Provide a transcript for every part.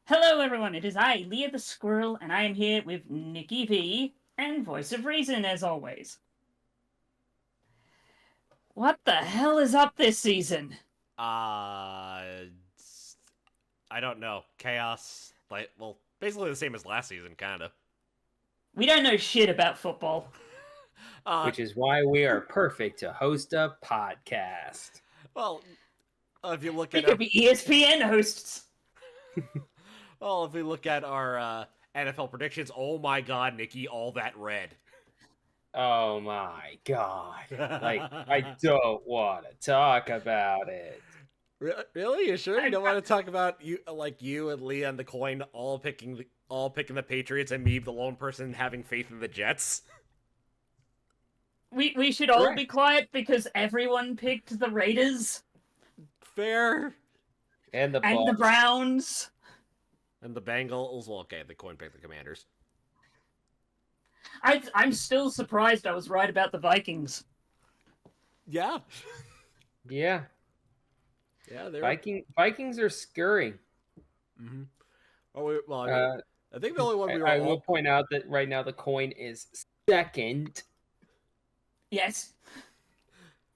Hello, everyone. It is I, Leah the Squirrel, and I am here with Nikki V and Voice of Reason, as always. What the hell is up this season? Uh, I don't know. Chaos, basically the same as last season, kind of. We don't know shit about football. Uh, Which is why we are perfect to host a podcast. well, if you look We at could be ESPN hosts. if we look at our NFL predictions, oh my God, Nikki, all that red. Oh my god. I don't want to talk about it. Really? You sure you don't I- want to talk about you and Leah and the coin all picking the Patriots and me, the lone person having faith in the Jets? we should all be Correct. quiet because everyone picked the Raiders Fair. And the and the Bucks. Browns. And the Bengals. Well, okay, the coin picked the Commanders. I'm still surprised I was right about the Vikings. Yeah. Yeah. Yeah, they're. Vikings are scurry. Mm-hmm. I think the only one we were I all will point out that right now the coin is second. Yes.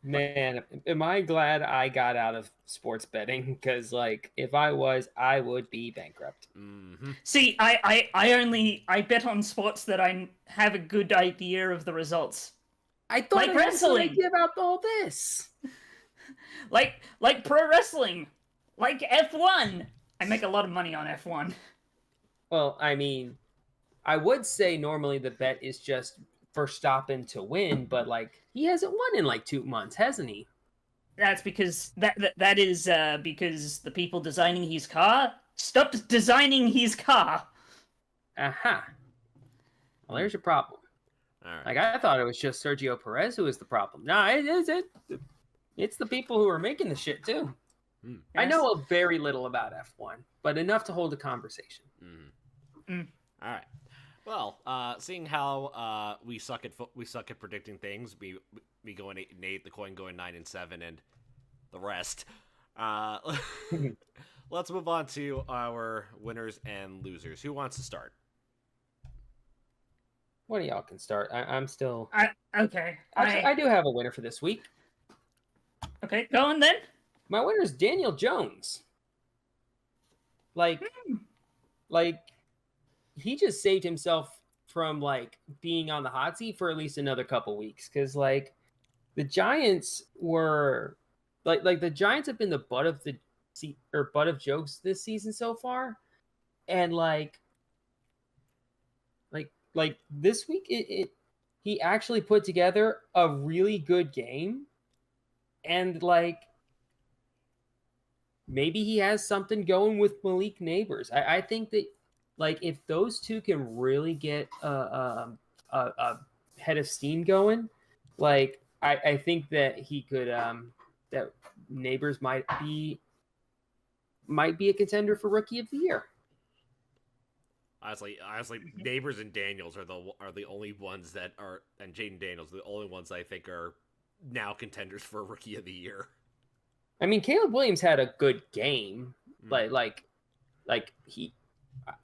Man, am I glad I got out of sports betting? Because, if I was, I would be bankrupt. Mm-hmm. See, I bet on sports that I have a good idea of the results. I thought Like I had a good wrestling. idea about all this. Like pro wrestling. Like F1. I make a lot of money on F1. Well, I mean, I would say normally the bet is just Verstappen to win, but he hasn't won in 2 months, hasn't he? That's because that is because the people designing his car stopped designing his car. Aha. Well, there's your problem. All right. I thought it was just Sergio Perez who was the problem. No, it's the people who are making the shit too. Mm. I know very little about F1, but enough to hold a conversation. Mm. All right. Well, seeing how we suck at predicting things, we going 8-8, the coin going 9-7, and the rest. Let's move on to our winners and losers. Who wants to start? One of y'all can start. I'm still. Okay. Actually, I do have a winner for this week. Okay, go on then. My winner is Daniel Jones. Like, he just saved himself from being on the hot seat for at least another couple weeks. Because the Giants were the Giants have been the butt of the seat or butt of jokes this season so far, and this week he actually put together a really good game, and maybe he has something going with Malik Neighbors. I think that if those two can really get a head of steam going, I think that he could that Neighbors might be a contender for Rookie of the Year. Honestly, Neighbors and Daniels are the only ones that are, and Jaden Daniels are the only ones I think are now contenders for Rookie of the Year. I mean, Caleb Williams had a good game.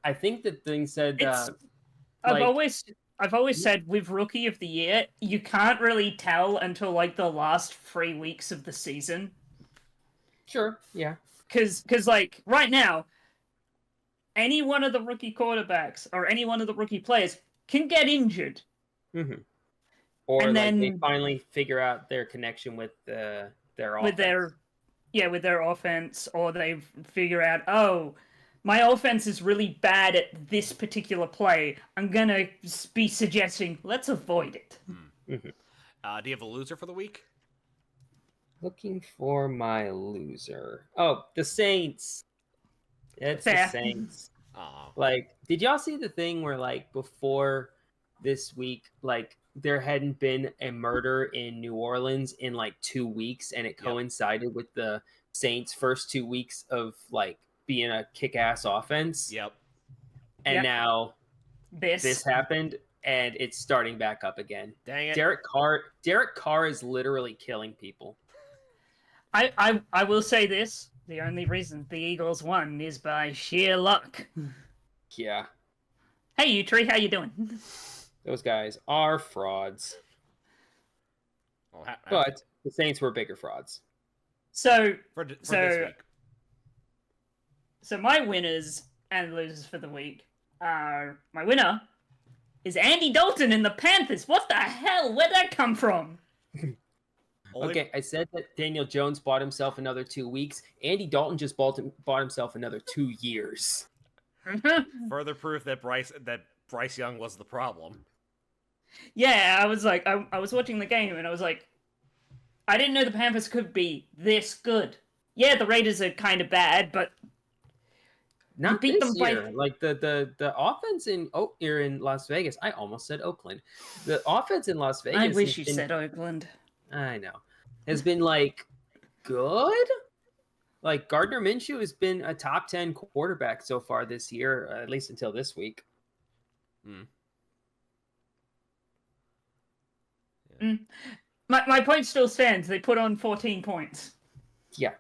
I think that thing said. I've always said with Rookie of the Year, you can't really tell until the last 3 weeks of the season. Sure, yeah. Because right now, any one of the rookie quarterbacks or any one of the rookie players can get injured. Mm-hmm. Or and then they finally figure out their connection with their offense. With their offense, or they figure out, oh, my offense is really bad at this particular play. I'm gonna be suggesting let's avoid it. Mm-hmm. Do you have a loser for the week? Looking for my loser. Oh, the Saints. It's Fair. the Saints. Aww. Did y'all see the thing where before this week, there hadn't been a murder in New Orleans in 2 weeks, and it coincided with the Saints' first 2 weeks of being a kick-ass offense. Yep. And now this happened, and it's starting back up again. Dang it. Derek Carr is literally killing people. I will say this. The only reason the Eagles won is by sheer luck. Yeah, Hey, you tree, how you doing? those guys are frauds. Well, But the Saints were bigger frauds. So, for this so, week. so my winners and losers for the week are my winner is Andy Dalton in the Panthers. What the hell? Where'd that come from? Okay, I said that Daniel Jones bought himself another 2 weeks. Andy Dalton just bought himself another 2 years. Further proof that Bryce Young was the problem. Yeah, I was like, I was watching the game and I was like, I didn't know the Panthers could be this good. Yeah, the Raiders are kind of bad, but Not beat this them by- year. Like the offense here in Las Vegas. I almost said Oakland. The offense in Las Vegas. I wish has you been- said Oakland. I know. Has been like good. Like Gardner Minshew has been a top 10 quarterback so far this year, at least until this week. My point still stands. They put on 14 points. Yeah,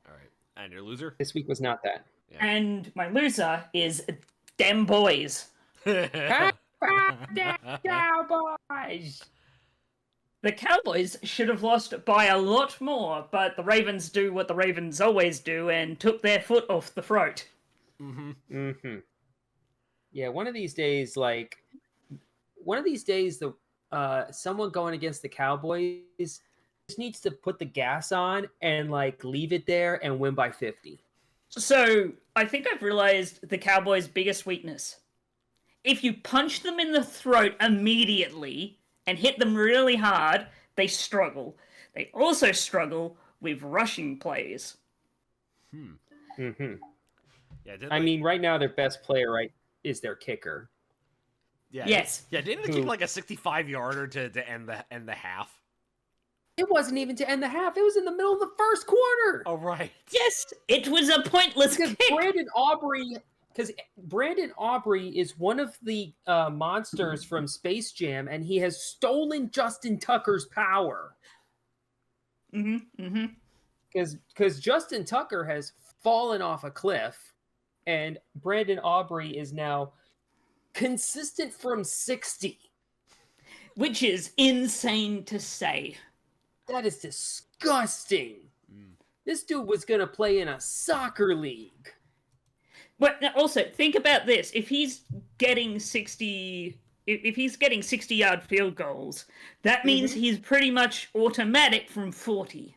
All right, and your loser. this week was not that. And my loser is them boys. Cowboys. The Cowboys should have lost by a lot more, but the Ravens do what the Ravens always do and took their foot off the throat. Yeah, one of these days, the someone going against the Cowboys just needs to put the gas on and like leave it there and win by 50. So, I think I've realized the Cowboys' biggest weakness. If you punch them in the throat immediately and hit them really hard, they struggle. They also struggle with rushing plays. Mm-hmm. Yeah, I mean, right now their best player is their kicker. yeah, Yes. yeah. Didn't they kick like a 65-yarder to end the half? It wasn't even to end the half. It was in the middle of the first quarter. Oh right. Yes, it was a pointless Because kick. Brandon Aubrey is one of the monsters from Space Jam, and he has stolen Justin Tucker's power. Because Justin Tucker has fallen off a cliff, and Brandon Aubrey is now consistent from 60. Which is insane to say. That is disgusting. This dude was going to play in a soccer league. But also, think about this. If he's getting 60... If he's getting 60-yard field goals, that means he's pretty much automatic from 40.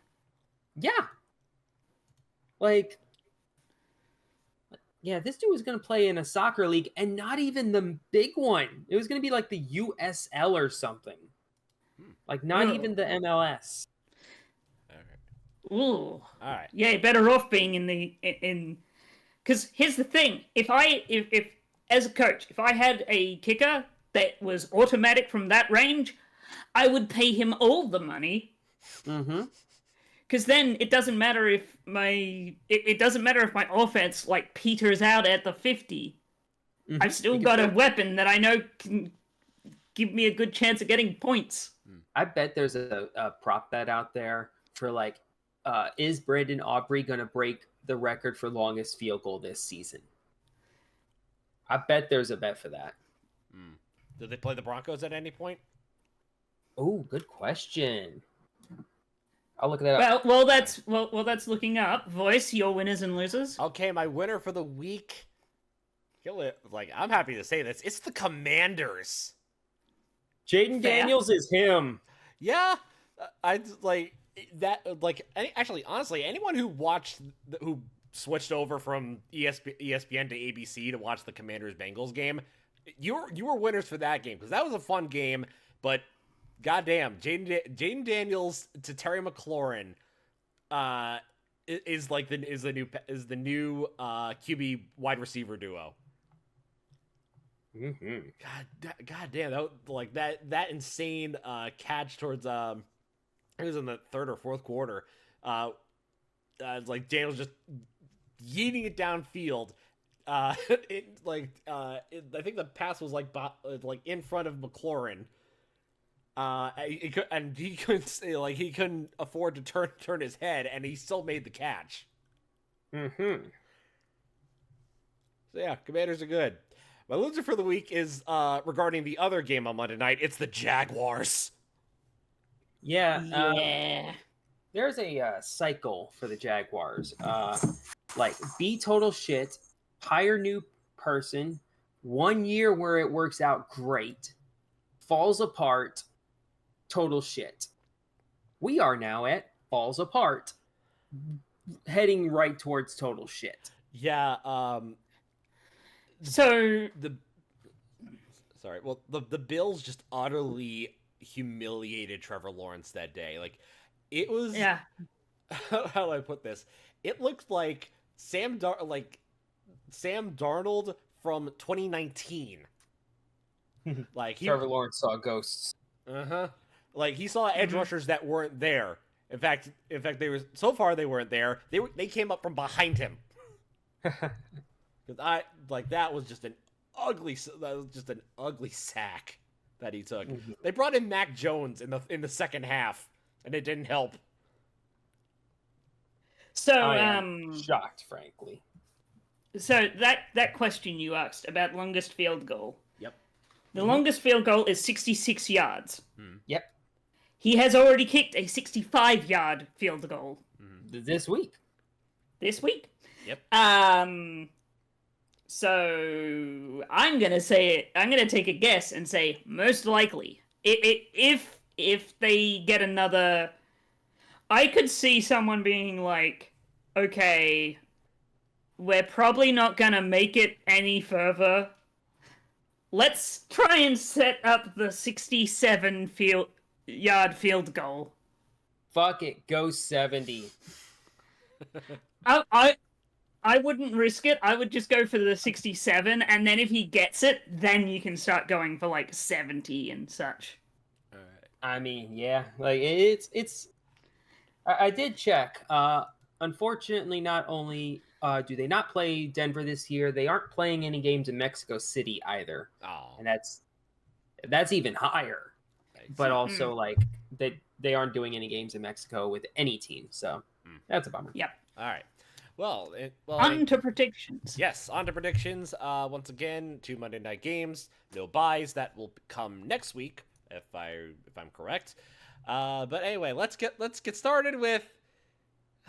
Yeah. Like, yeah, this dude was going to play in a soccer league and not even the big one. It was going to be like the USL or something. Like, not even the MLS. Ooh. All right. Yeah, better off being in... Because here's the thing. If as a coach, if I had a kicker that was automatic from that range, I would pay him all the money. Because then it doesn't matter if my offense like peters out at the 50. I've still got a weapon that I know can give me a good chance of getting points. I bet there's a prop bet out there for like, is Brandon Aubrey going to break the record for longest field goal this season? I bet there's a bet for that. Did they play the Broncos at any point? Oh, good question. I'll look that up. Well, that's looking up. Voice your winners and losers. Okay, my winner for the week. Like, I'm happy to say this. It's the Commanders. Jaden Daniels is him. Yeah, I like that. Like, actually, honestly, anyone who switched over from ESPN to ABC to watch the Commanders Bengals game, you were winners for that game because that was a fun game. But goddamn, Jaden Daniels to Terry McLaurin, is the new QB wide receiver duo. God damn, that insane catch towards it was in the third or fourth quarter. Like Daniels just yeeting it downfield. I think the pass was like in front of McLaurin. He couldn't afford to turn his head, and he still made the catch. Mm-hmm. So yeah, Commanders are good. My loser for the week is regarding the other game on Monday night. It's the Jaguars. Yeah. Yeah. There's a cycle for the Jaguars. Like be total shit, hire new person, 1 year where it works out great, falls apart, total shit. We are now at falls apart, heading right towards total shit. Yeah. So The sorry. Well, the Bills just utterly humiliated Trevor Lawrence that day. Like, it was. yeah. How do I put this? It looked like Sam Darnold from 2019. Like he, Trevor Lawrence saw ghosts. uh-huh. Like he saw edge Mhm. rushers that weren't there. In fact, they were so far they weren't there. They came up from behind him. Because that was just an ugly sack that he took. Mhm. They brought in Mac Jones in the second half, and it didn't help. So I am shocked, frankly. so that question you asked about longest field goal. Yep. The longest field goal is 66 yards. Yep. He has already kicked a 65-yard field goal This week. this week. Yep. So I'm gonna take a guess and say most likely. If they get another, I could see someone being like, okay, we're probably not gonna make it any further. Let's try and set up the 67-yard field goal. Fuck it. Go 70. I wouldn't risk it. I would just go for the 67, and then if he gets it, then you can start going for like 70 and such. All right. I mean, yeah. Like it's I did check. Unfortunately, not only do they not play Denver this year, they aren't playing any games in Mexico City either. Oh, And that's even higher. But also like they aren't doing any games in Mexico with any team. So that's a bummer. Yep. all right. Well, On to predictions. yes, on to predictions. Once again, 2 Monday night games, no buys. That will come next week, if I'm correct. But anyway, let's get started with.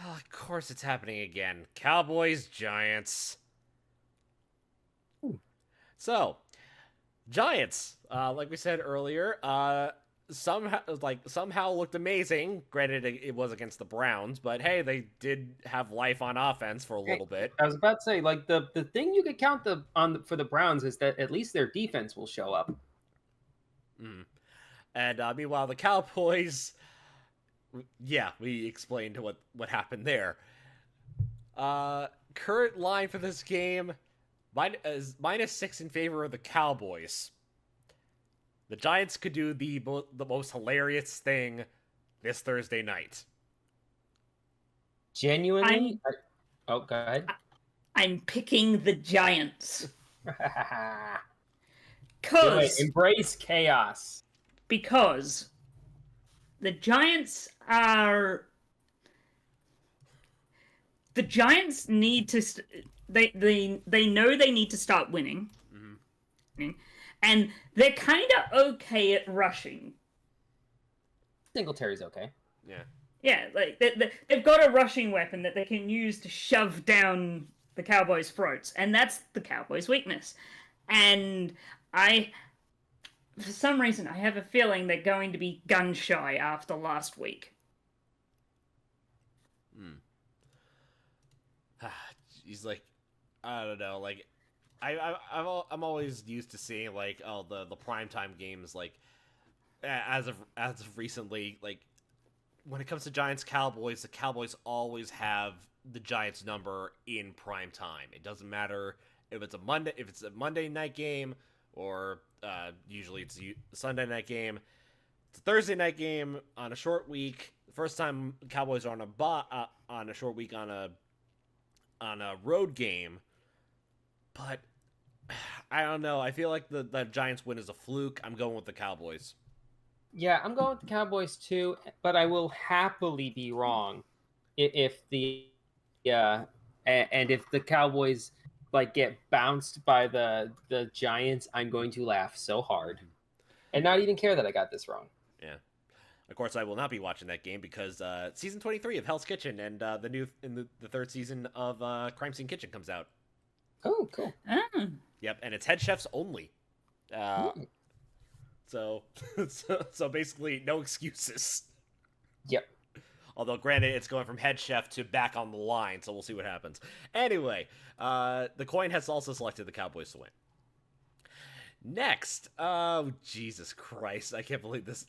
Oh, of course, it's happening again. Cowboys Giants. Ooh. So, Giants, like we said earlier, somehow looked amazing. Granted, it was against the Browns, but hey, they did have life on offense for a little bit. I was about to say, like the thing you could count for the Browns is that at least their defense will show up. Mm. And meanwhile, the Cowboys, yeah, we explained what happened there. Current line for this game, is -6 in favor of the Cowboys. The Giants could do the most hilarious thing this Thursday night. Genuinely. Oh, go ahead. I'm picking the Giants. Do it. Cause Embrace chaos. because the Giants need to they know they need to start winning. Mm-hmm. And they're kind of okay at rushing. Singletary's okay. Yeah. Yeah, like they've got a rushing weapon that they can use to shove down the Cowboys' throats, and that's the Cowboys' weakness. And for some reason, I have a feeling they're going to be gun shy after last week. He's like, I don't know, like, I'm always used to seeing like, oh, the primetime games, like, as of recently, like, when it comes to Giants Cowboys, the Cowboys always have the Giants number in prime time. It doesn't matter if it's a Monday night game or usually it's a Sunday night game. It's a Thursday night game on a short week. The first time the Cowboys are on a short week on a road game. But I don't know. I feel like the Giants win is a fluke. I'm going with the Cowboys. Yeah, I'm going with the Cowboys too, but I will happily be wrong if the And if the Cowboys like get bounced by the Giants, I'm going to laugh so hard and not even care that I got this wrong. Yeah. Of course, I will not be watching that game because season 23 of Hell's Kitchen and the third season of Crime Scene Kitchen comes out. Oh, cool. Oh. Yep, and it's head chefs only. So basically, no excuses. Yep. Although, granted, it's going from head chef to back on the line, so we'll see what happens. Anyway, the coin has also selected the Cowboys to win. Next, oh Jesus Christ, I can't believe this.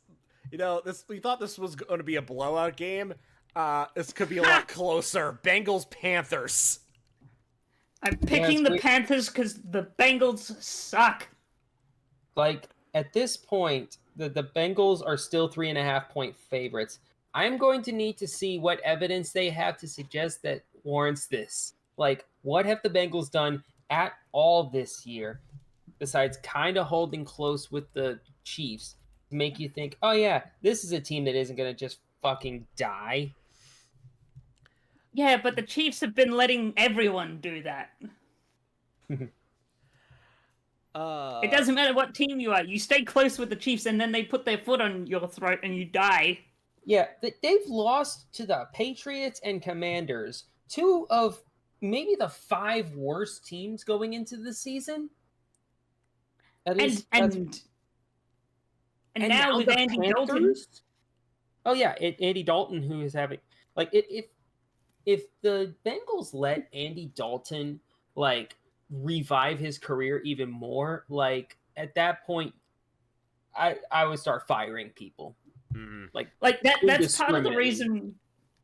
We thought this was going to be a blowout game. This could be a lot closer. Bengals Panthers. I'm picking the Panthers because the Bengals suck. Like at this point, the Bengals are still 3.5-point favorites. I'm going to need to see what evidence they have to suggest that warrants this. Like, what have the Bengals done at all this year besides kind of holding close with the Chiefs to make you think, oh yeah, this is a team that isn't going to just fucking die? Yeah, but the Chiefs have been letting everyone do that. It doesn't matter what team you are. You stay close with the Chiefs and then they put their foot on your throat and you die. Yeah, they've lost to the Patriots and Commanders, two of maybe the 5 worst teams going into the season. And now with Andy Dalton. Oh yeah, Andy Dalton, who is having like if the Bengals let Andy Dalton like revive his career even more, like at that point, I would start firing people. Mm-hmm. Like that's part of the reason.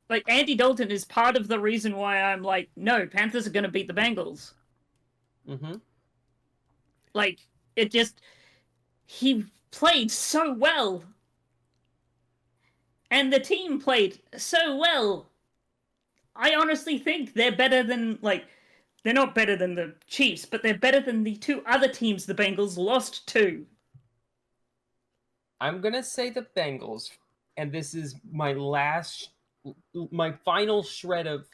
Like Andy Dalton is part of the reason why I'm like, no, Panthers are going to beat the Bengals. Mm-hmm. Like he played so well, and the team played so well. I honestly think they're better than they're not better than the Chiefs, but they're better than the 2 other teams the Bengals lost to. I'm gonna say the Bengals, and this is my final shred of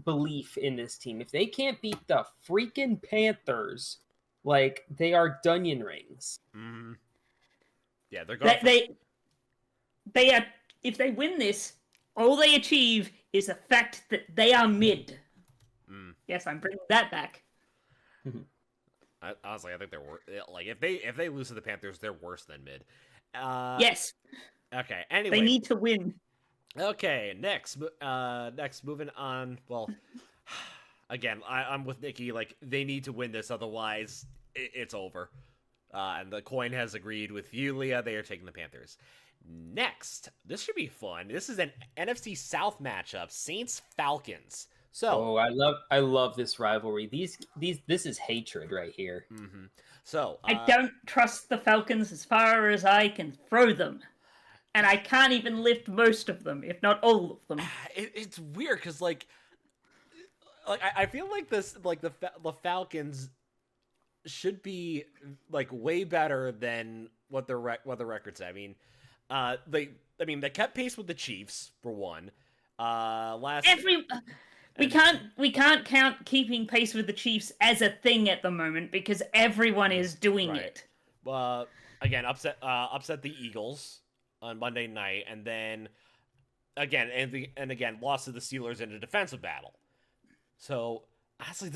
belief in this team. If they can't beat the freaking Panthers, they are Dunyan rings. Mm-hmm. Yeah, they're going. They are. If they win this, all they achieve is the fact that they are mid. Yes, I'm bringing that back. Honestly, I think they're if they lose to the Panthers, they're worse than mid. Yes. Okay. Anyway, they need to win. Okay. Next, moving on. Well, again, I'm with Nikki. They need to win this, otherwise it's over. And the coin has agreed with you, Leah. They are taking the Panthers. Next, this should be fun. This is an NFC South matchup: Saints Falcons. So, I love this rivalry. This is hatred right here. Mm-hmm. So I don't trust the Falcons as far as I can throw them, and I can't even lift most of them, if not all of them. It's weird because I feel like this the Falcons should be way better than what the records say. I mean, they kept pace with the Chiefs for one. We can't count keeping pace with the Chiefs as a thing at the moment because everyone is doing it. Again, upset the Eagles on Monday night, and then again lost to the Steelers in a defensive battle. So honestly,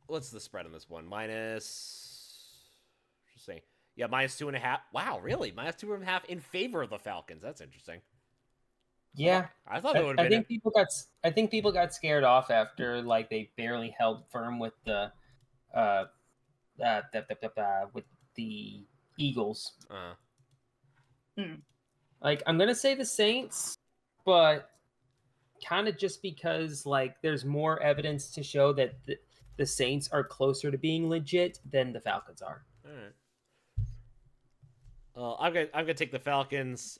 what's the spread on this one? -2.5. Wow, really? -2.5 in favor of the Falcons. That's interesting. Yeah, I thought it would have been. I think people got scared off after they barely held firm with the with the Eagles. I'm gonna say the Saints, but kind of just because there's more evidence to show that the Saints are closer to being legit than the Falcons are. All right. I'm gonna take the Falcons,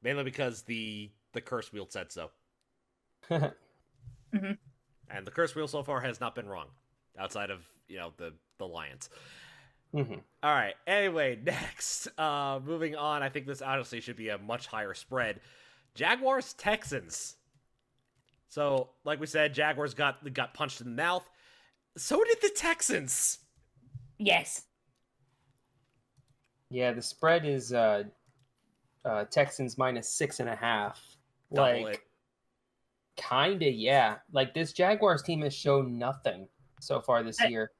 mainly because the curse wheel said so. Mm-hmm. And the curse wheel so far has not been wrong, outside of the Lions. Mm-hmm. All right. Anyway, next, moving on. I think this honestly should be a much higher spread. Jaguars Texans. So, like we said, Jaguars got punched in the mouth. So did the Texans. Yes. Yeah, the spread is Texans -6.5. Double Like, it. kinda, yeah. Like this Jaguars team has shown nothing so far this They, year.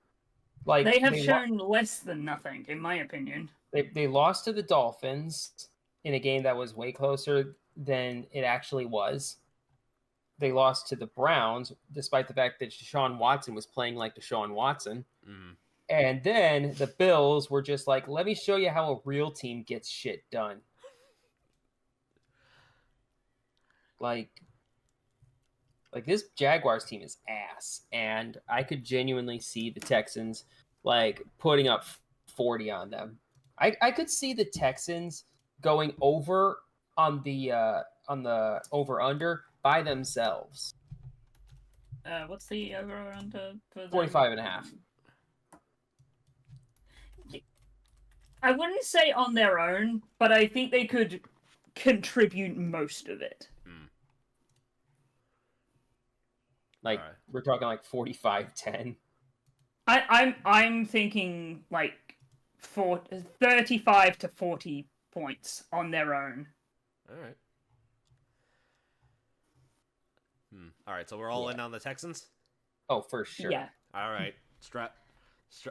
Like they have shown less than nothing, in my opinion. they lost to the Dolphins in a game that was way closer than it actually was. They lost to the Browns, despite the fact that Deshaun Watson was playing like Deshaun Watson. Mm. And then the Bills were just like, let me show you how a real team gets shit done. Like this Jaguars team is ass. And I could genuinely see the Texans like putting up 40 on them. I could see the Texans going over on the over under by themselves. What's the over under for 45.5. I wouldn't say on their own, but I think they could contribute most of it. Mm. Like Alright. we're talking like 45-10. I'm thinking like 35 to 40 points on their own. All right. All right, so we're all in on the Texans? Oh, for sure. Yeah. All right.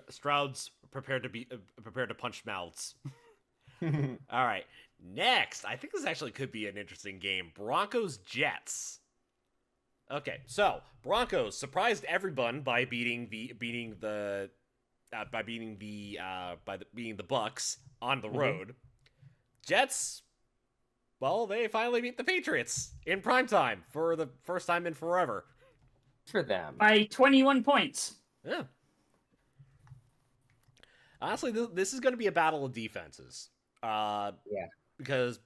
Stroud's prepared to punch mouths. All right. Next, I think this actually could be an interesting game. Broncos Jets. Okay, so Broncos surprised everyone by beating the Bucks on the road. Jets, well, they finally beat the Patriots in primetime for the first time in forever. For them. By 21 points. Yeah. Honestly, this is going to be a battle of defenses. Yeah. Because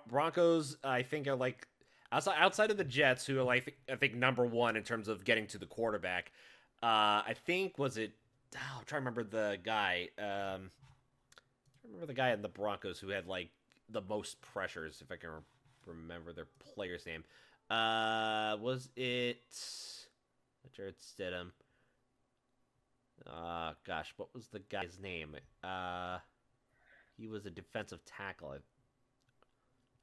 Broncos, I think, are like outside of the Jets, who are like I think number one in terms of getting to the quarterback. I think I'm trying to remember the guy. I remember the guy in the Broncos who had like the most pressures, if I can remember their player's name. Was it Jared Stidham? Gosh, what was the guy's name? He was a defensive tackle.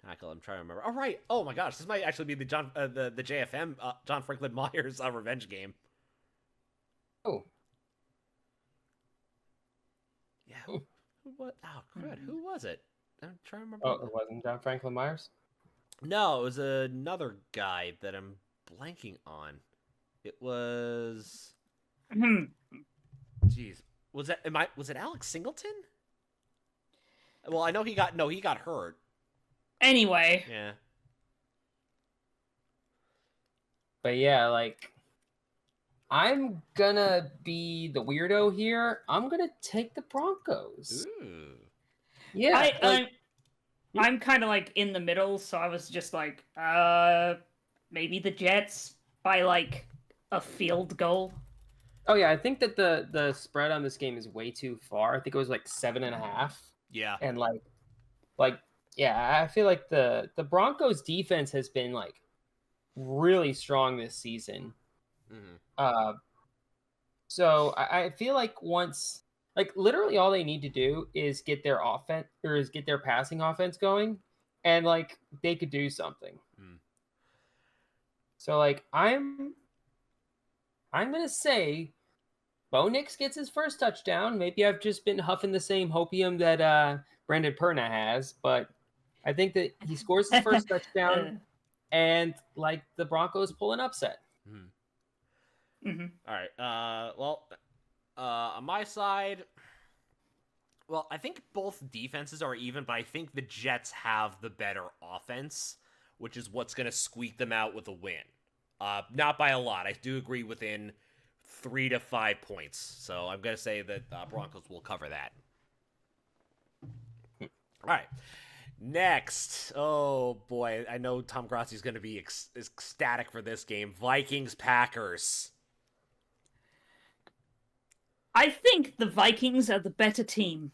I'm trying to remember. All right. Oh my gosh, this might actually be the the JFM John Franklin Myers revenge game. Oh. Yeah. What? Oh crud! Who was it? I'm trying to remember. Oh, it wasn't John Franklin Myers? No, it was another guy that I'm blanking on. It was. Jeez, was it Alex Singleton? Well, I know he got hurt. Anyway. Yeah. But yeah, like I'm gonna be the weirdo here. I'm gonna take the Broncos. Ooh. Yeah. I'm kind of like in the middle, so I was just like, maybe the Jets by like a field goal. Oh yeah, I think that the spread on this game is way too far. I think it was like 7.5. Yeah. And like yeah, I feel like the Broncos defense has been like really strong this season. Mm-hmm. So I feel like once like literally all they need to do is get their offense or is get their passing offense going, and like they could do something. So like I'm gonna say Bo Nix gets his first touchdown. Maybe I've just been huffing the same hopium that Brandon Perna has, but I think that he scores his first touchdown, and like the Broncos pull an upset. Mm-hmm. All right. Well, on my side, well, I think both defenses are even, but I think the Jets have the better offense, which is what's going to squeak them out with a win. Not by a lot. I do agree within 3 to 5 points. So I'm going to say that Broncos will cover that. All right. Next. Oh, boy. I know Tom Grazi's going to be ecstatic for this game. Vikings-Packers. I think the Vikings are the better team.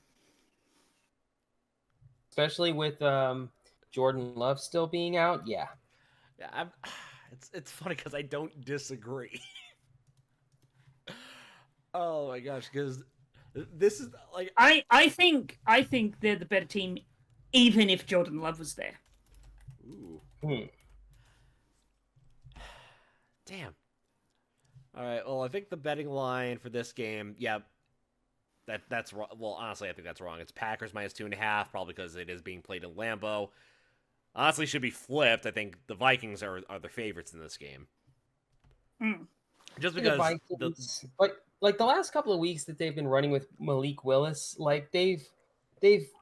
Especially with Jordan Love still being out. Yeah. Yeah, it's funny because I don't disagree. Oh my gosh, because this is like I think they're the better team, even if Jordan Love was there. ooh, Hmm. damn. All right, well, I think the betting line for this game, yeah, that's wrong. Well, honestly, I think that's wrong. It's Packers minus 2.5, probably because it is being played in Lambeau. Honestly, should be flipped. I think the Vikings are the favorites in this game, Mm. just The because Vikings, like the last couple of weeks that they've been running with Malik Willis, like they've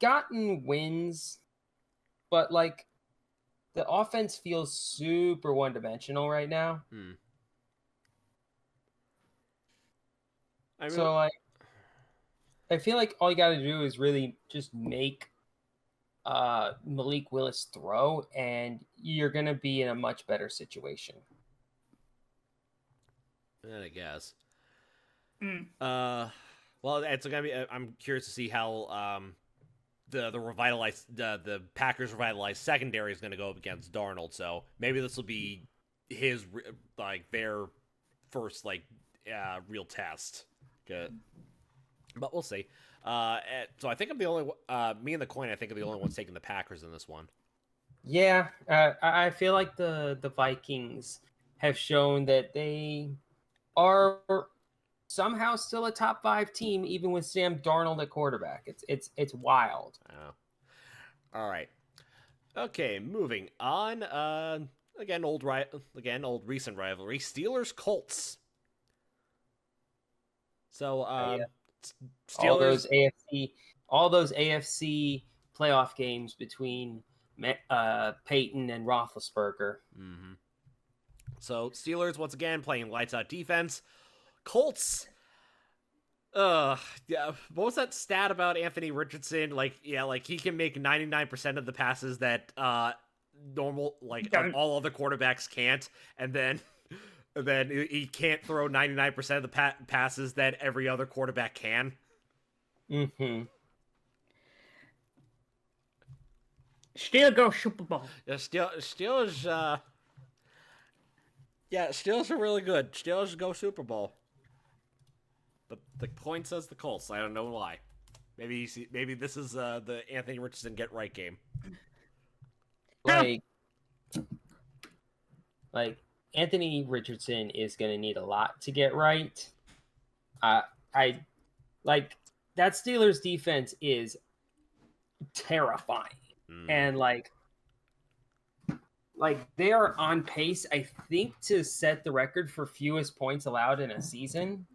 gotten wins, but like the offense feels super one dimensional right now. I mean, So like I feel like all you got to do is really just make Malik Willis throw, and you're gonna be in a much better situation. I guess. Mm. Well, it's gonna be. I'm curious to see how the revitalized the Packers revitalized secondary is gonna go up against Darnold. So maybe this will be his like their first like real test. Good. But we'll see. So I think I'm the only me and the coin. I think are the only ones taking the Packers in this one. Yeah, I feel like the Vikings have shown that they are somehow still a top 5 team, even with Sam Darnold at quarterback. It's wild. Oh. All right. Okay, moving on. Again, old recent rivalry. Steelers Colts. So Yeah. Steelers. All those AFC playoff games between Peyton and Roethlisberger. Mm-hmm. So Steelers once again playing lights out defense. Colts. Yeah. What was that stat about Anthony Richardson? Like, yeah, like he can make 99% of the passes that normal all other quarterbacks can't, and then he can't throw 99% of the passes that every other quarterback can. Mm-hmm. Still go Super Bowl. Yeah, Steelers. Yeah, Steelers are really good. Steelers go Super Bowl. But the coin says the Colts. I don't know why. Maybe this is the Anthony Richardson get right game. Like Anthony Richardson is going to need a lot to get right. I like that Steelers defense is terrifying. And like they are on pace, I think, to set the record for fewest points allowed in a season.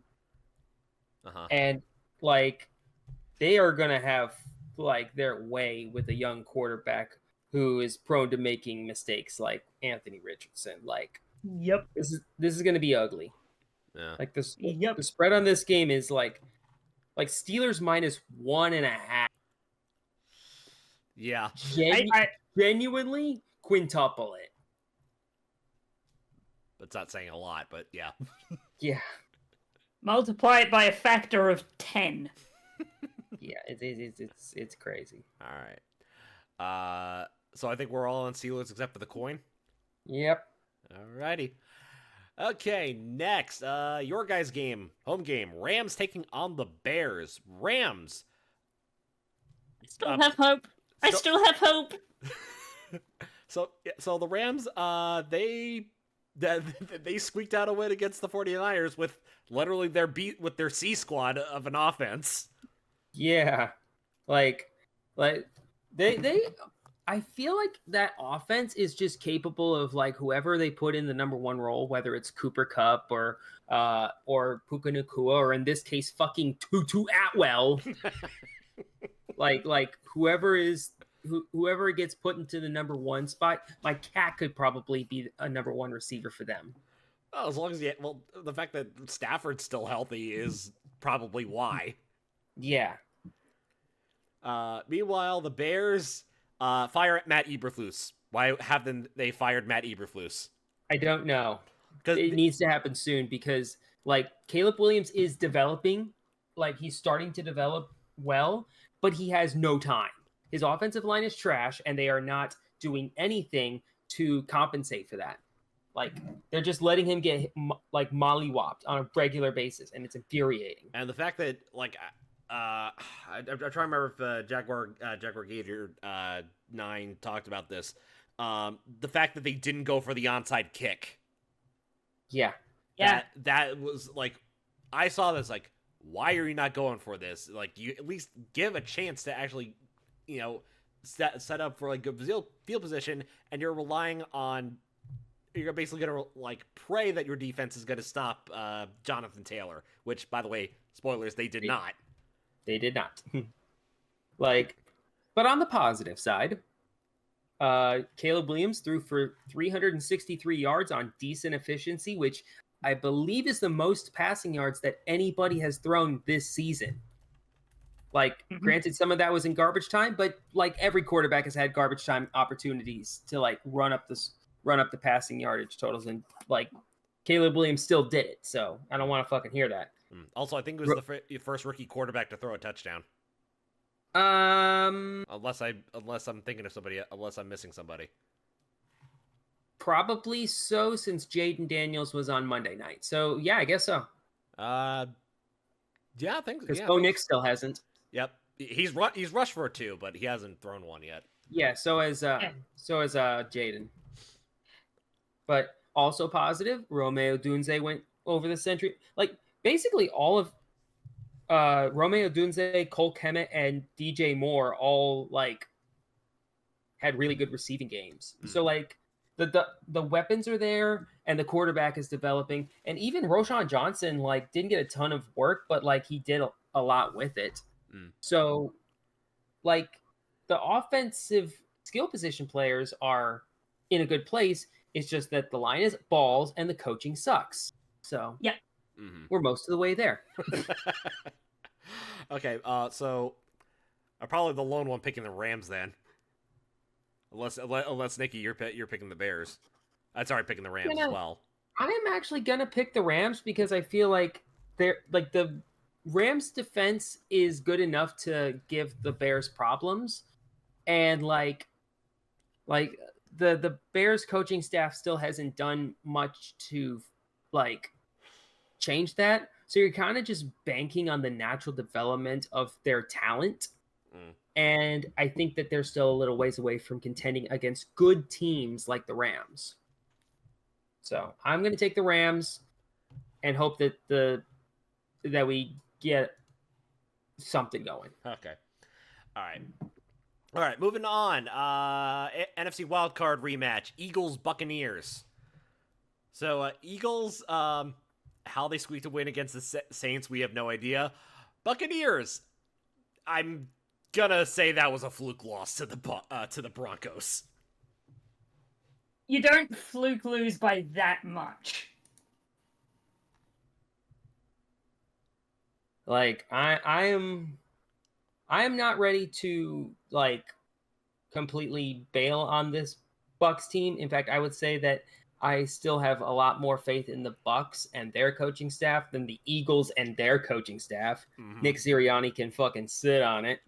And like they are gonna have like their way with a young quarterback who is prone to making mistakes like Anthony Richardson. Like, yep, this is gonna be ugly. Yeah. Like this. Yep. The spread on this game is like Steelers minus 1.5. Yeah. Genuinely quintuple it. That's not saying a lot, but yeah. Yeah. Multiply it by a factor of 10. Yeah, it's crazy. All right. So I think we're all on Steelers except for the coin. Yep. Alrighty. Okay, next, your guys' game, home game. Rams taking on the Bears. Rams. I still have hope. I still have hope. So the Rams, they squeaked out a win against the 49ers with literally their C squad of an offense. Yeah. Like they I feel like that offense is just capable of like whoever they put in the number 1 role, whether it's Cooper Kupp or Puka Nacua, or in this case fucking Tutu Atwell. like whoever gets put into the number 1 spot, my cat could probably be a number 1 receiver for them. Well, as long as the fact that Stafford's still healthy is probably why. Yeah. Meanwhile, the Bears fire at Matt Eberflus. Why haven't they fired Matt Eberflus? I don't know. It needs to happen soon because like Caleb Williams is developing, like he's starting to develop well, but he has no time. His offensive line is trash, and they are not doing anything to compensate for that. Like they're just letting him get like mollywopped on a regular basis, and it's infuriating. And the fact that like I'm trying to remember if Jaguar Gator 9 talked about this. The fact that they didn't go for the onside kick. Yeah. That was like, I saw this like, why are you not going for this? Like, you at least give a chance to actually, set up for like a field position, and you're relying on. You're basically gonna like pray that your defense is gonna stop Jonathan Taylor, which, by the way, spoilers, they did not. They did not. Like, but on the positive side, Caleb Williams threw for 363 yards on decent efficiency, which I believe is the most passing yards that anybody has thrown this season. Like, granted, some of that was in garbage time, but like every quarterback has had garbage time opportunities to like run up the passing yardage totals, and like Caleb Williams still did it. So I don't want to fucking hear that. Also, I think it was the first rookie quarterback to throw a touchdown. Unless I'm thinking of somebody, unless I'm missing somebody. Probably so, since Jaden Daniels was on Monday night. So yeah, I guess so. Yeah, I think because Bo Nix still hasn't. Yep, he's rushed for 2, but he hasn't thrown one yet. Yeah, so has Jaden. But also positive, Romeo Dunze went over the century. Like basically all of Romeo Dunze, Cole Kemet, and DJ Moore all like had really good receiving games. So like the weapons are there, and the quarterback is developing, and even Roshan Johnson like didn't get a ton of work, but like he did a lot with it. So like the offensive skill position players are in a good place. It's just that the line is balls and the coaching sucks. So yeah, we're most of the way there. Okay, so I'm probably the lone one picking the Rams then. Unless Nikki, you're picking the Bears. Sorry, picking the Rams as well. I am actually gonna pick the Rams because I feel like they're like the Rams defense is good enough to give the Bears problems, and like the Bears coaching staff still hasn't done much to like change that. So you're kind of just banking on the natural development of their talent. And I think that they're still a little ways away from contending against good teams like the Rams. So I'm going to take the Rams and hope that that we get something going. Okay. All right. Moving on. NFC wildcard rematch: Eagles Buccaneers. So Eagles, how they squeaked a win against the Saints, we have no idea. Buccaneers, I'm gonna say that was a fluke loss to the Broncos. You don't fluke lose by that much. Like I am not ready to like completely bail on this Bucs team. In fact, I would say that I still have a lot more faith in the Bucs and their coaching staff than the Eagles and their coaching staff. Nick Sirianni can fucking sit on it.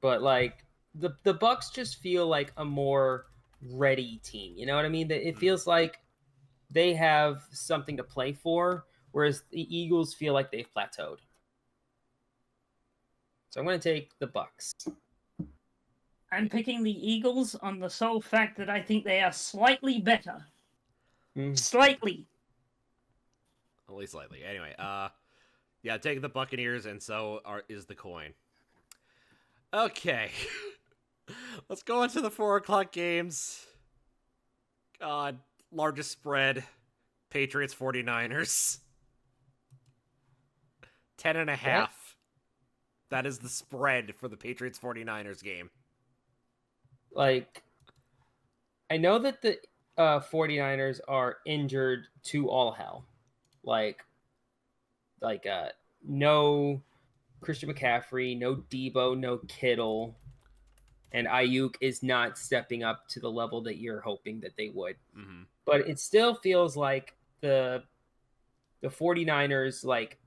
But like the Bucs just feel like a more ready team. You know what I mean? It feels like they have something to play for, whereas the Eagles feel like they've plateaued. So I'm going to take the Bucs. I'm picking the Eagles on the sole fact that I think they are slightly better. Slightly. Only slightly. Anyway, yeah, take the Buccaneers, and so is the coin. Okay. Let's go into the 4:00 games. God, largest spread. Patriots 49ers. 10.5. That is the spread for the Patriots 49ers game. Like, I know that the 49ers are injured to all hell. Like no Christian McCaffrey, no Debo, no Kittle, and Ayuk is not stepping up to the level that you're hoping that they would. But it still feels like the 49ers like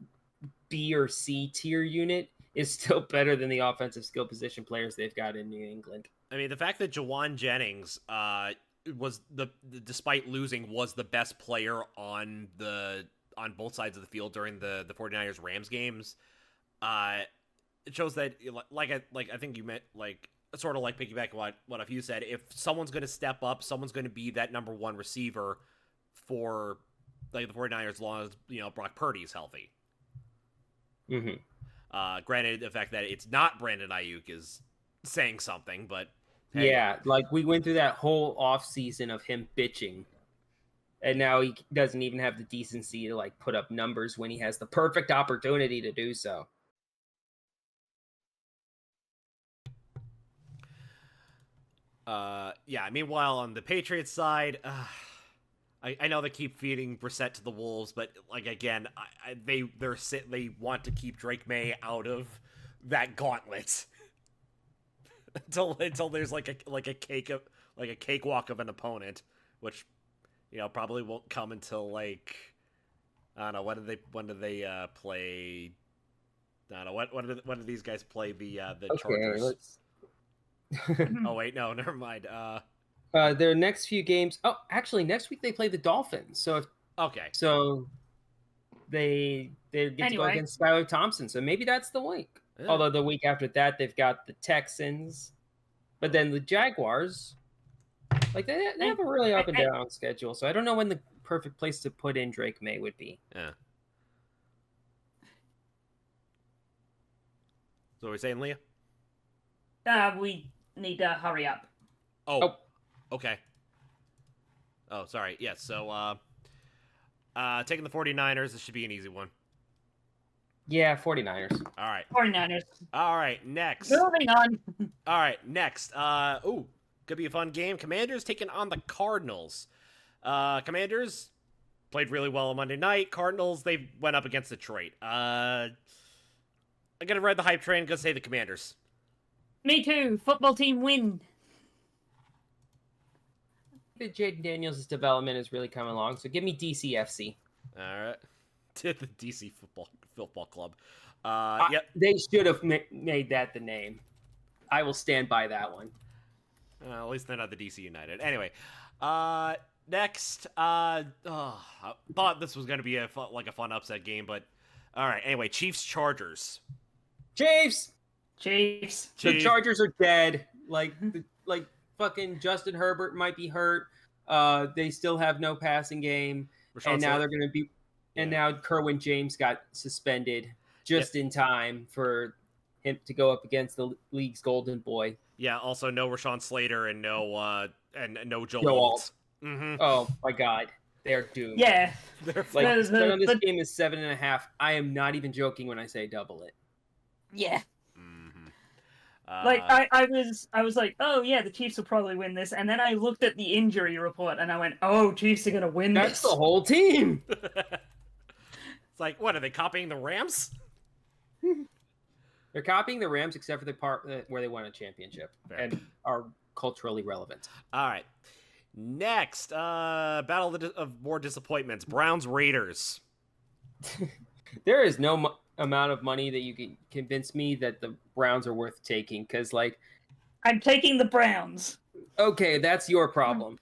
B or C tier unit is still better than the offensive skill position players they've got in New England. I mean, the fact that Jawan Jennings despite losing, was the best player on both sides of the field during the 49ers Rams games. It shows that, I think you meant, like, sort of like piggyback what you said. If someone's going to step up, someone's going to be that number one receiver for, like, the 49ers as long as, Brock Purdy's healthy. Mm-hmm. Granted, the fact that it's not Brandon Ayuk is saying something, but hey. Yeah, like, we went through that whole offseason of him bitching, and now he doesn't even have the decency to, like, put up numbers when he has the perfect opportunity to do so. Meanwhile, on the Patriots side, I know they keep feeding Brissett to the Wolves, but, like, again, they want to keep Drake May out of that gauntlet until there's like a cakewalk of an opponent, which probably won't come until, like, I don't know, when do they play? I don't know, when do these guys play the Chargers? Oh wait, no, never mind. Their next few games. Oh, actually, next week they play the Dolphins. So they get to go against Skylar Thompson. So maybe that's the week. Yeah. Although the week after that they've got the Texans, but then the Jaguars. Like they have a really up and down schedule. So I don't know when the perfect place to put in Drake May would be. Yeah. So we're saying, Leah? We need to hurry up. Oh. Okay. Oh, sorry. Yes. So, taking the 49ers. This should be an easy one. Yeah, 49ers. All right. 49ers. All right. Next. Moving on. All right. Next. Could be a fun game. Commanders taking on the Cardinals. Commanders played really well on Monday night. Cardinals, they went up against Detroit. I'm gonna ride the hype train. Gonna say the Commanders. Me too. Football team win. Jaden Daniels' development is really coming along, so give me DCFC. All right. To the DC football club. Yep. They should have made that the name. I will stand by that one. At least they're not the DC United. Anyway, next. I thought this was going to be a fun upset game, but all right. Anyway, Chiefs-Chargers. Chiefs. The Chargers are dead. Like fucking Justin Herbert might be hurt. They still have no passing game, and now they're going to be. And now Kerwin James got suspended just in time for him to go up against the league's golden boy. Yeah. Also, no Rashawn Slater and no Joe Alt. Mm-hmm. Oh my God, they're doomed. Yeah. This game is 7.5. I am not even joking when I say double it. Yeah. I was like, oh yeah, the Chiefs will probably win this, and then I looked at the injury report and I went, oh, Chiefs are gonna win this. That's the whole team. It's like, what are they copying the Rams? They're copying the Rams, except for the part where they won a championship and are culturally relevant. All right, next, battle of more disappointments: Browns Raiders. There is no amount of money that you can convince me that the Browns are worth taking, because, like, I'm taking the Browns. Okay, that's your problem.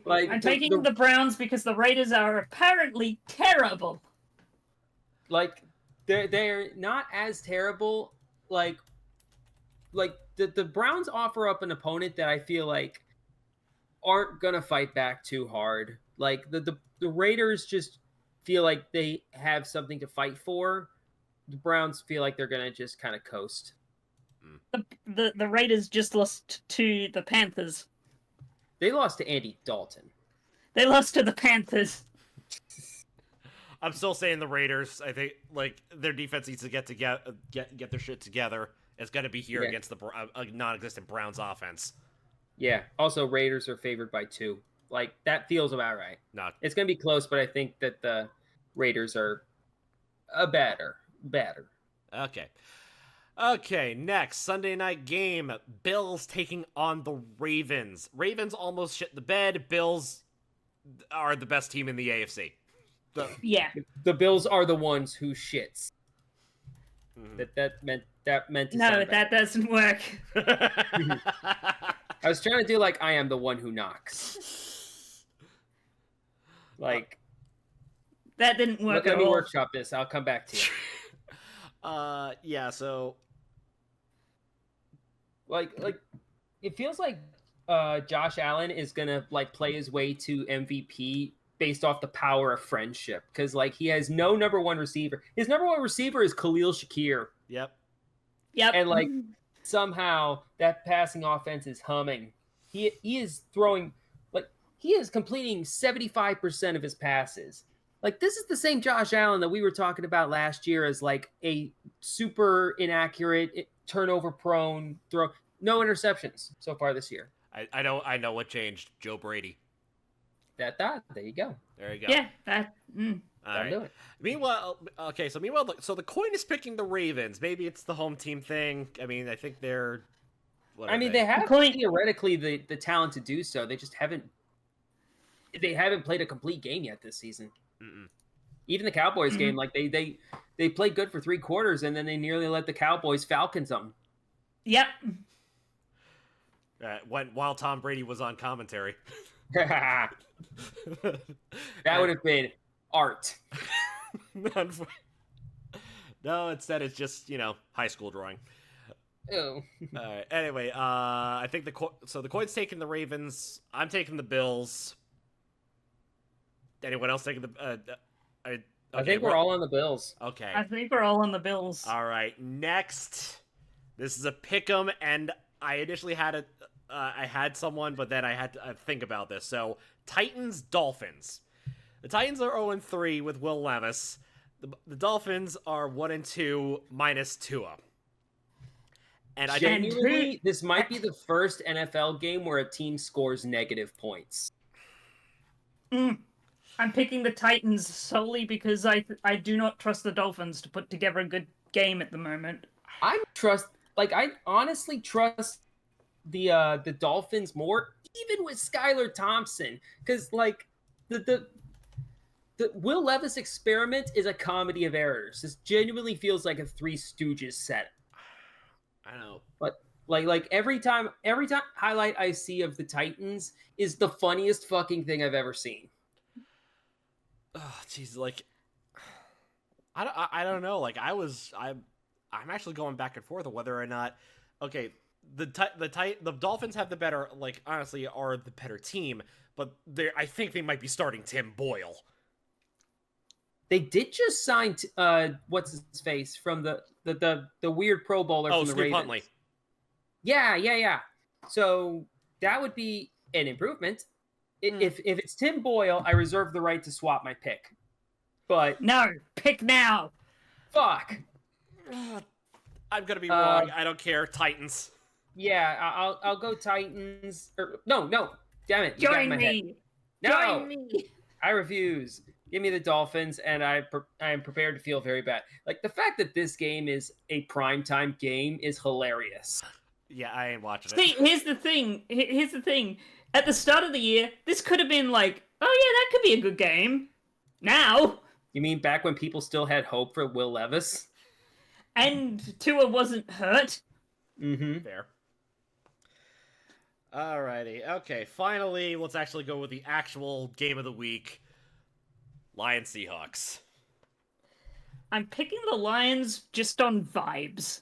Like, I'm taking the Browns because the Raiders are apparently terrible. Like, they're not as terrible. Like the Browns offer up an opponent that I feel like aren't gonna fight back too hard. Like the Raiders just feel like they have something to fight for. The Browns feel like they're gonna just kind of coast. The Raiders just lost to the Panthers. They lost to Andy Dalton. They lost to the Panthers. I'm still saying the Raiders. I think, like, their defense needs to get their shit together. It's going to be here against the non-existent Browns offense. Yeah. Also, Raiders are favored by 2. Like, that feels about right. No. It's going to be close, but I think that the Raiders are better. Okay, next Sunday night game, Bills taking on the Ravens. Ravens almost shit the bed. Bills are the best team in the AFC. The Bills are the ones who shits. Mm-hmm. That meant to no, that doesn't work. I was trying to do like I am the one who knocks. Like That didn't work let at me all. workshop this. I'll come back to you. Yeah. So Like it feels like Josh Allen is gonna like play his way to MVP based off the power of friendship because like he has no number one receiver. His number one receiver is Khalil Shakir, yep. and like somehow that passing offense is humming. He is throwing like he is completing 75% of his passes. Like this is the same Josh Allen that we were talking about last year as like a super inaccurate, turnover prone throw. No interceptions so far this year. I know what changed. Joe Brady. There you go. There you go. Yeah, All I'm right. doing it. Meanwhile, so the coin is picking the Ravens. Maybe it's the home team thing. I mean, I think they're. I mean, they have Coin- theoretically the talent to do so. They just haven't. They haven't played a complete game yet this season. Mm-mm. Even the Cowboys game, like they played good for 3 quarters, and then they nearly let the Cowboys Falcons them. Yep. While Tom Brady was on commentary. That would have been art. No, instead it's just high school drawing. Oh. Anyway, I think the coin's taking the Ravens. I'm taking the Bills. Anyone else taking the? I think we're all on the Bills. Okay. I think we're all on the Bills. All right. Next, this is a pick'em, and I initially had I had someone, but then I had to think about this. So Titans Dolphins. The Titans are 0-3 with Will Levis. The Dolphins are 1-2 minus Tua. And I Genuinely, this might be the first NFL game where a team scores negative points. I'm picking the Titans solely because I do not trust the Dolphins to put together a good game at the moment. I honestly trust the Dolphins more, even with Skylar Thompson, because like the Will Levis experiment is a comedy of errors. This genuinely feels like a Three Stooges set. I know, but like every time highlight I see of the Titans is the funniest fucking thing I've ever seen. Oh, jeez, like I don't know. Like I'm actually going back and forth on whether or not. Okay, the Dolphins have the better, like honestly, are the better team, but I think they might be starting Tim Boyle. They did just sign what's his face from the weird Pro Bowler from the Scoop Ravens. Huntley. Yeah. So that would be an improvement. If it's Tim Boyle, I reserve the right to swap my pick. But no, pick now. Fuck. I'm gonna be wrong. I don't care. Titans. Yeah, I'll go Titans. No, damn it! Join me. No, Join me. I refuse. Give me the Dolphins, and I am prepared to feel very bad. Like the fact that this game is a primetime game is hilarious. Yeah, I ain't watching it. See, here's the thing. At the start of the year, this could have been like, oh yeah, that could be a good game. Now. You mean back when people still had hope for Will Levis? And Tua wasn't hurt. Mm-hmm. Fair. Alrighty. Okay, finally, let's actually go with the actual game of the week. Lions Seahawks. I'm picking the Lions just on vibes.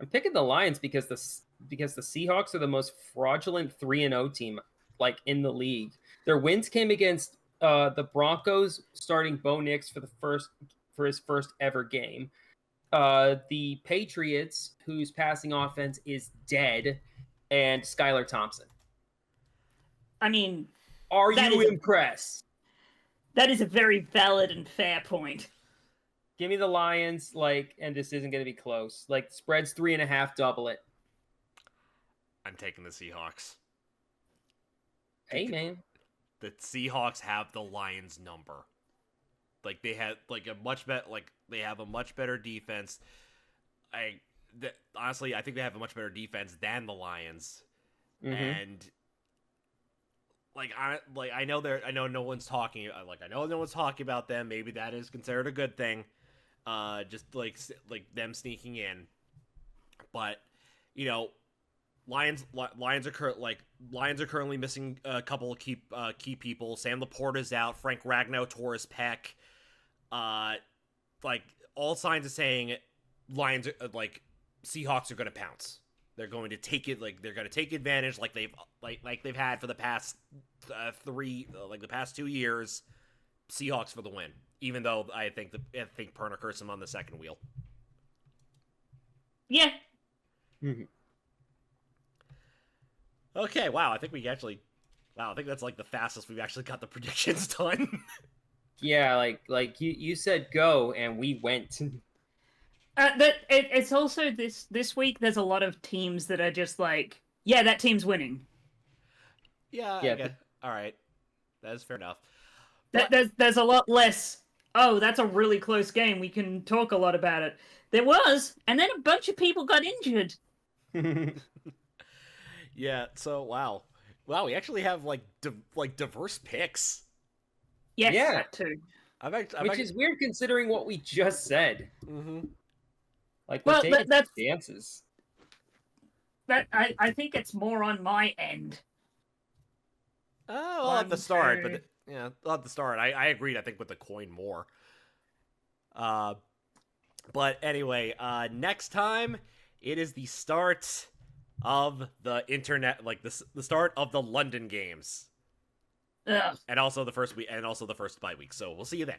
I'm picking the Lions because the Seahawks are the most fraudulent 3-0 team like in the league. Their wins came against the Broncos, starting Bo Nix for his first ever game. The Patriots, whose passing offense is dead, and Skylar Thompson. I mean, are you impressed? That is a very valid and fair point. Give me the Lions, and this isn't going to be close. Like, spread's 3.5, double it. I'm taking the Seahawks. Hey, man. The Seahawks have the Lions number. Like, they have they have a much better defense. Honestly, I think they have a much better defense than the Lions. Mm-hmm. And I know no one's talking about them. Maybe that is considered a good thing. Just like them sneaking in. But, Lions are currently missing a couple of key people. Sam Laporta's out. Frank Ragnow tore his pec. Like all signs are saying Lions are, Seahawks are going to pounce. They're going to take it. They're going to take advantage like they've had for the past the past 2 years. Seahawks for the win. Even though I think Perna hurts him on the second wheel. Yeah. Mm-hmm. Okay, wow. I think that's like the fastest we've actually got the predictions done. Yeah, like you said go and we went. It's also this week. There's a lot of teams that are just like, yeah, that team's winning. Yeah. Yeah. All right, that is fair enough. There's a lot less. Oh, that's a really close game. We can talk a lot about it. There was, and then a bunch of people got injured. Yeah. So wow. We actually have diverse picks. Yes, Yeah. that too. Which is weird considering what we just said. Mm-hmm. Like, we're taking that's chances. I think it's more on my end. Oh, at the start, but at the start, I agreed. I think with the coin more. But anyway, next time it is the start of the internet, the start of the London games, Ugh. and also the first bye week. So we'll see you then.